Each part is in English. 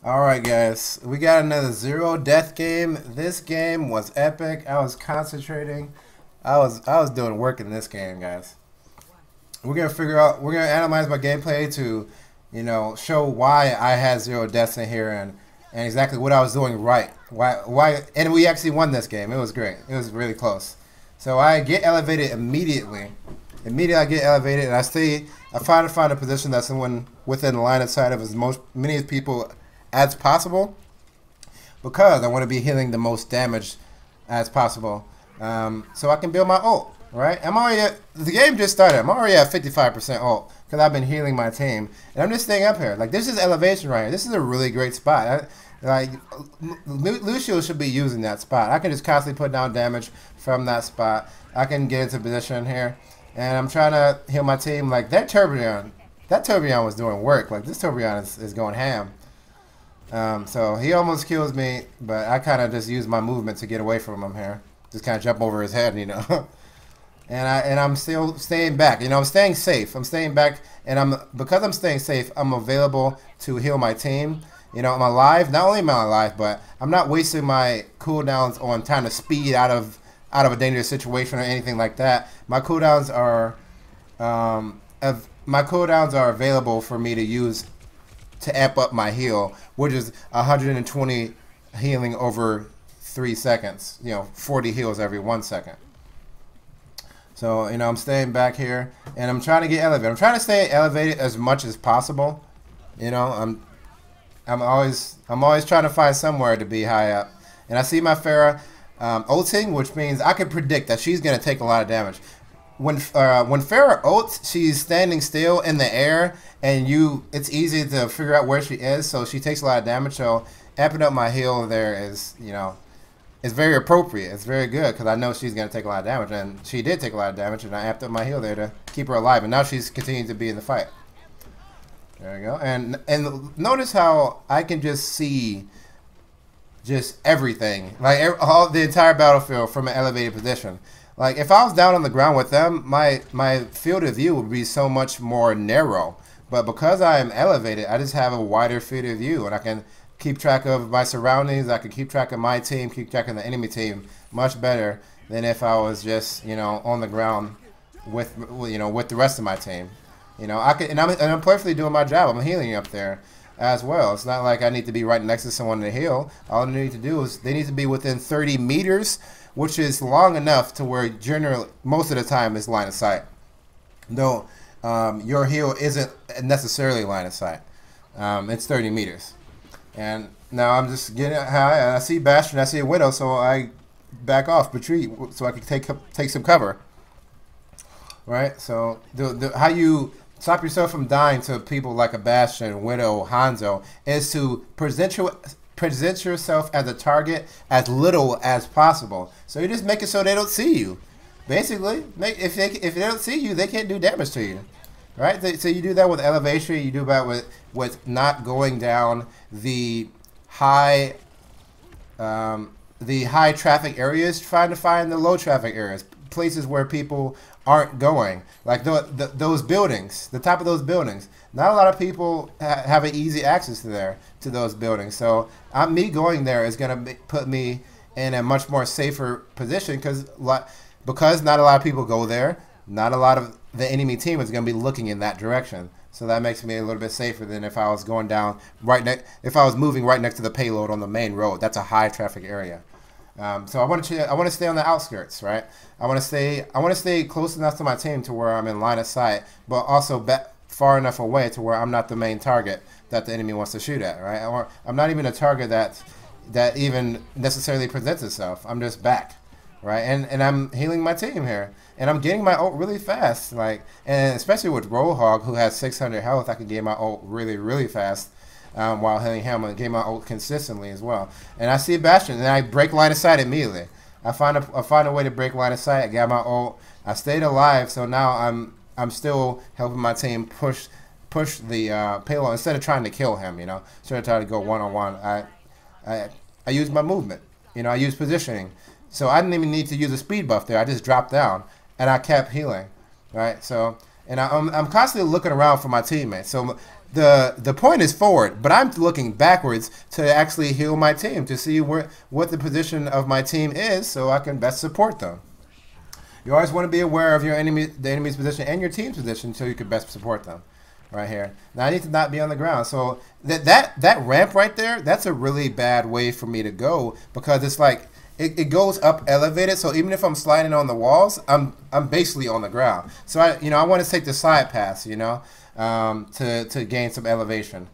Alright guys, we got another zero death game. This game was epic. I was concentrating. I was doing work in this game, guys. We're gonna analyze my gameplay to, show why I had zero deaths in here and exactly what I was doing right. Why and we actually won this game. It was great. It was really close. So I get elevated immediately. Immediately I get elevated and I try to find a position that's someone within the line of sight of many people as possible, because I want to be healing the most damage as possible, so I can build my ult. Right? The game just started. I'm already at 55% ult because I've been healing my team, and I'm just staying up here. Like, this is elevation right here. This is a really great spot. Lucio should be using that spot. I can just constantly put down damage from that spot. I can get into position here, and I'm trying to heal my team. Like, that Tourbillon was doing work. Like, this Tourbillon is going ham. So he almost kills me, but I kind of just use my movement to get away from him here. Just kind of jump over his head, and I'm still staying back. I'm staying safe. I'm staying back, and because I'm staying safe, I'm available to heal my team. I'm alive. Not only am I alive, but I'm not wasting my cooldowns on trying to speed out of a dangerous situation or anything like that. My cooldowns are available for me to use to amp up my heal, which is 120 healing over 3 seconds. 40 heals every 1 second. So I'm staying back here, and I'm trying to get elevated. I'm trying to stay elevated as much as possible. I'm always trying to find somewhere to be high up. And I see my Pharah ulting, which means I can predict that she's gonna take a lot of damage. When Pharah ults, she's standing still in the air, and it's easy to figure out where she is, so she takes a lot of damage. So amping up my heal there is, it's very appropriate. It's very good because I know she's going to take a lot of damage, and she did take a lot of damage, and I amped up my heal there to keep her alive, and now she's continuing to be in the fight. There we go. And notice how I can just see just everything, like the entire battlefield from an elevated position. Like, if I was down on the ground with them, my field of view would be so much more narrow. But because I am elevated, I just have a wider field of view, and I can keep track of my surroundings. I can keep track of my team, keep track of the enemy team much better than if I was just, on the ground with the rest of my team. I'm perfectly doing my job. I'm healing up there as well. It's not like I need to be right next to someone to heal. All I need to do is they need to be within 30 meters, which is long enough to where generally most of the time is line of sight. Though your heal isn't necessarily line of sight. It's 30 meters. And now I'm just getting high, and I see Bastion, I see a Widow, so I back off, retreat, so I can take some cover. Right? So how you stop yourself from dying to people like a Bastion, Widow, Hanzo is to present yourself as a target as little as possible. So you just make it so they don't see you. Basically, if they don't see you, they can't do damage to you. Right? So you do that with elevation. You do that with not going down the high traffic areas, trying to find the low traffic areas, places where people aren't going, like those buildings, the top of those buildings. Not a lot of people have an easy access to those buildings. So me going there is going to put me in a much more safer position because not a lot of people go there. Not a lot of the enemy team is going to be looking in that direction. So that makes me a little bit safer than if I was going down if I was moving right next to the payload on the main road. That's a high traffic area. So I want to stay on the outskirts, right? I want to stay close enough to my team to where I'm in line of sight, but also far enough away to where I'm not the main target that the enemy wants to shoot at, right? Or I'm not even a target that even necessarily presents itself. I'm just back. Right, and I'm healing my team here, and I'm getting my ult really fast. And especially with Roadhog, who has 600 health, I can get my ult really fast while healing him, and get my ult consistently as well. And I see Bastion, and I break line of sight immediately. I find a way to break line of sight. I got my ult. I stayed alive, so now I'm still helping my team push the payload instead of trying to kill him. Instead of trying to go one-on-one, I use my movement. I use positioning. So I didn't even need to use a speed buff there. I just dropped down, and I kept healing, right? So, and I'm constantly looking around for my teammates. So the point is forward, but I'm looking backwards to actually heal my team, to see what the position of my team is, so I can best support them. You always want to be aware of the enemy's position and your team's position, so you can best support them. Right here. Now I need to not be on the ground. So that ramp right there, that's a really bad way for me to go, because it's like it goes up elevated. So even if I'm sliding on the walls, I'm basically on the ground. So I want to take the side pass, to gain some elevation.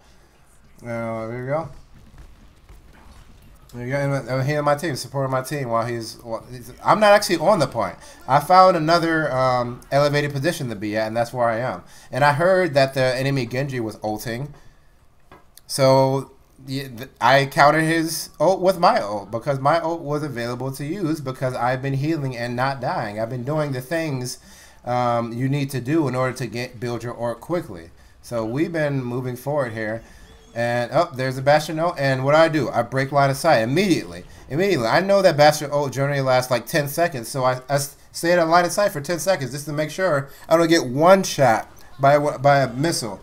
There you go. I'm healing my team, supporting my team while I'm not actually on the point. I found another elevated position to be at, and that's where I am. And I heard that the enemy Genji was ulting, so I countered his ult with my ult, because my ult was available to use, because I've been healing and not dying. I've been doing the things you need to do in order to build your ult quickly. So we've been moving forward here. And there's a Bastion ult, and what do? I break line of sight immediately. I know that Bastion ult generally lasts like 10 seconds, so I stay at a line of sight for 10 seconds just to make sure I don't get one shot by a missile,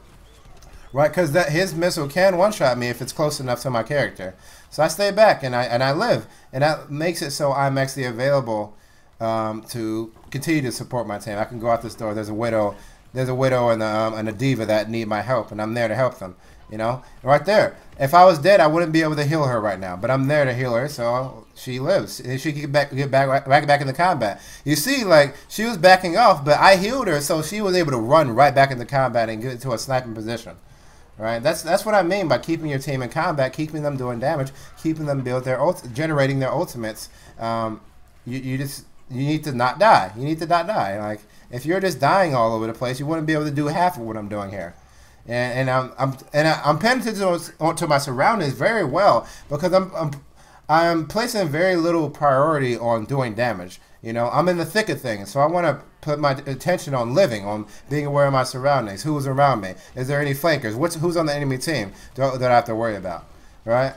right? Because his missile can one shot me if it's close enough to my character. So I stay back and I live, and that makes it so I'm actually available to continue to support my team. I can go out this door. There's a Widow and a Diva that need my help, and I'm there to help them. Right there. If I was dead, I wouldn't be able to heal her right now, but I'm there to heal her, so she lives. She can get back in the combat. You see, like, she was backing off, but I healed her, so she was able to run right back into combat and get into a sniping position. Right? That's what I mean by keeping your team in combat, keeping them doing damage, keeping them generating their ultimates. You need to not die. You need to not die. Like, if you're just dying all over the place, you wouldn't be able to do half of what I'm doing here. And I'm paying attention to my surroundings very well, because I'm placing very little priority on doing damage. I'm in the thick of things, so I want to put my attention on living, on being aware of my surroundings. Who's around me? Is there any flankers? Who's on the enemy team that I have to worry about? Right?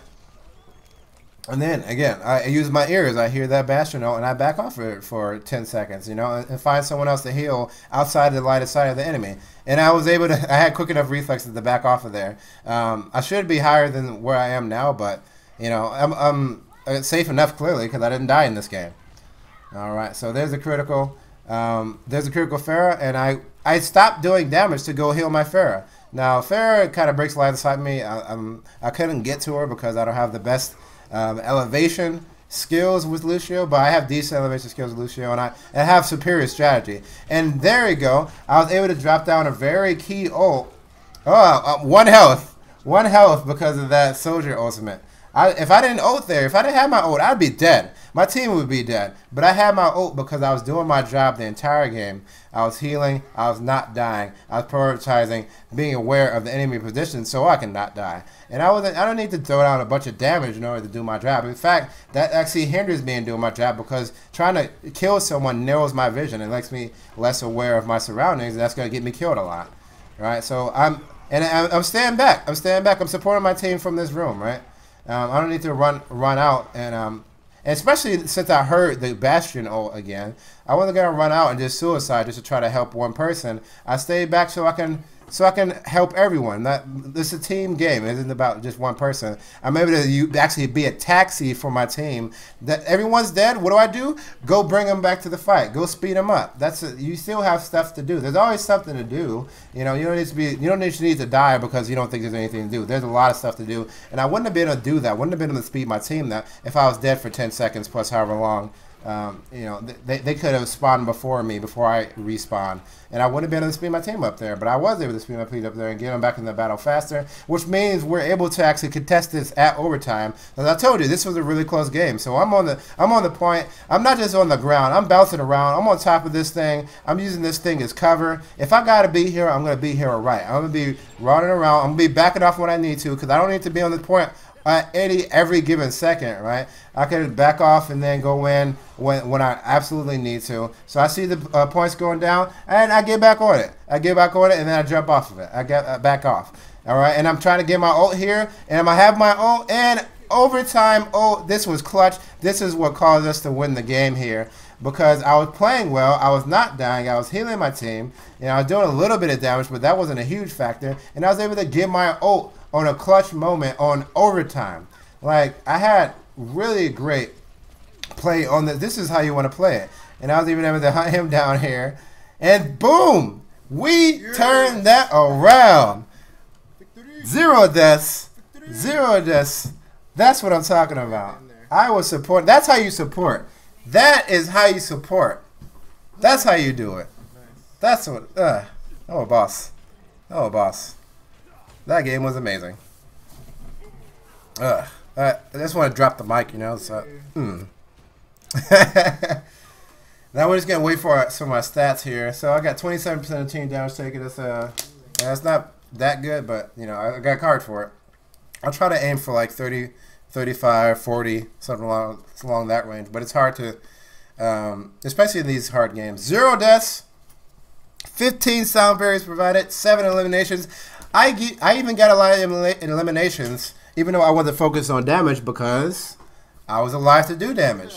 And then again, I use my ears. I hear that Bastion ult, and I back off for 10 seconds, and find someone else to heal outside the line of sight of the enemy. And I was able to. I had quick enough reflexes to back off of there. I should be higher than where I am now, but I'm safe enough clearly, because I didn't die in this game. All right, so there's a critical. There's a critical Pharah, and I stopped doing damage to go heal my Pharah. Now Pharah kind of breaks line of sight me. I couldn't get to her because I don't have the best elevation skills with Lucio, but I have decent elevation skills with Lucio, and I have superior strategy. And there we go. I was able to drop down a very key ult. One health because of that soldier ultimate. If I didn't ult there, if I didn't have my ult, I'd be dead. My team would be dead. But I had my ult because I was doing my job the entire game. I was healing. I was not dying. I was prioritizing being aware of the enemy position so I can not die. And I don't need to throw down a bunch of damage in order to do my job. In fact, that actually hinders me in doing my job, because trying to kill someone narrows my vision. It makes me less aware of my surroundings, and that's going to get me killed a lot. Right? So I'm staying back. I'm supporting my team from this room. Right? I don't need to run out, and especially since I heard the Bastion ult again, I wasn't gonna run out and just suicide just to try to help one person. I stayed back so I can help everyone. This is a team game. It isn't about just one person. I'm able to actually be a taxi for my team. That everyone's dead. What do? Go bring them back to the fight. Go speed them up. You still have stuff to do. There's always something to do. You don't need to die because you don't think there's anything to do. There's a lot of stuff to do, and I wouldn't have been able to do that. Wouldn't have been able to speed my team that if I was dead for 10 seconds plus however long. They could have spawned before me, before I respawned, and I wouldn't have been able to speed my team up there, but I was able to speed my team up there and get them back in the battle faster, which means we're able to actually contest this at overtime. As I told you, this was a really close game, so I'm on the point. I'm not just on the ground. I'm bouncing around. I'm on top of this thing. I'm using this thing as cover. If I gotta be here, I'm gonna be here right. I'm gonna be running around. I'm gonna be backing off when I need to, because I don't need to be on the point every given second, right? I can back off and then go in when I absolutely need to. So I see the points going down, and I get back on it. And then I jump off of it. I get back off. All right, and I'm trying to get my ult here, and I have my ult, and overtime ult. This was clutch. This is what caused us to win the game here. because I was playing well. I was not dying. I was healing my team. And I was doing a little bit of damage, but that wasn't a huge factor. And I was able to get my ult on a clutch moment on overtime. Like, I had really great play on this. This is how you want to play it. And I was even able to hunt him down here. And boom! We turned that around. 0 deaths. 0 deaths. That's what I'm talking about. I will support. That's how you support. That is how you support. That's how you do it. That's what. Oh, boss. Oh, boss. That game was amazing. I just want to drop the mic, you know. So, Now we're just gonna wait for some of my stats here. So I got 27% of team damage taken. That's not that good, but you know I got a card for it. I'll try to aim for like 30, 35, 40, something along that range. But it's hard to, especially in these hard games. 0 deaths, 15 sound berries provided, 7 eliminations. I even got a lot of eliminations, even though I wasn't focused on damage because I was alive to do damage.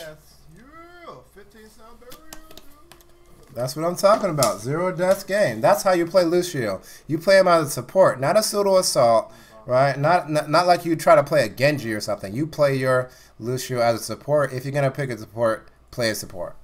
That's what I'm talking about. 0 deaths game. That's how you play Lucio. You play him as a support, not a pseudo assault, right? Not like you try to play a Genji or something. You play your Lucio as a support. If you're gonna pick a support, play a support.